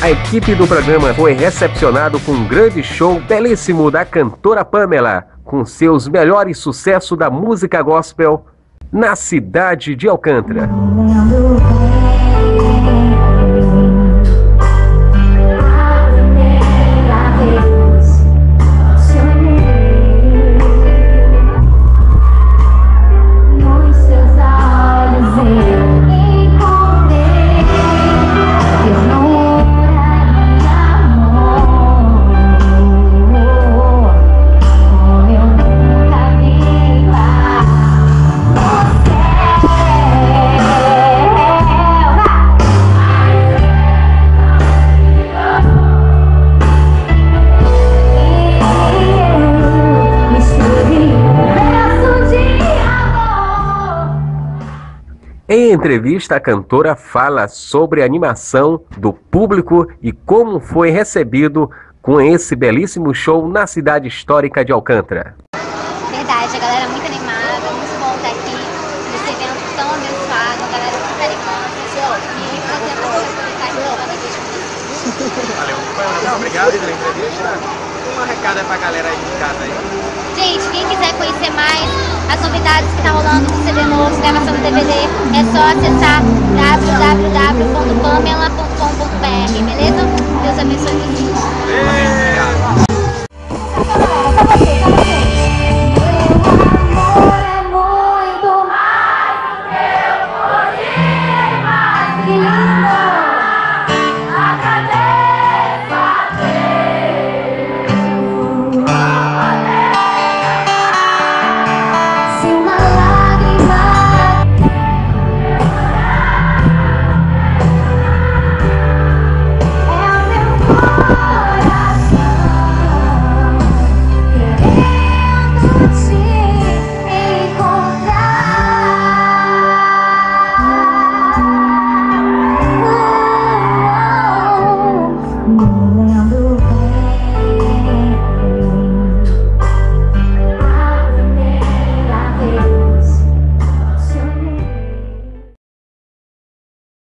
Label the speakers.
Speaker 1: A equipe do programa foi recepcionado com um grande show belíssimo da cantora Pamela, com seus melhores sucessos da música gospel na cidade de Alcântara. Em entrevista, a cantora fala sobre a animação do público e como foi recebido com esse belíssimo show na cidade histórica de Alcântara.
Speaker 2: Verdade, a galera muito animada, muito bom estar aqui nesse evento tão abençoado, a galera muito carinhosa. E prazer estar aqui novamente com vocês.
Speaker 3: Valeu, obrigado pela entrevista. Uma recada pra galera aí de casa aí.
Speaker 2: Gente, quem quiser conhecer mais as novidades que tá rolando do CD novo, gravação do DVD, é só acessar www.pamela.com.br, beleza? Deus abençoe vocês.
Speaker 3: Obrigado.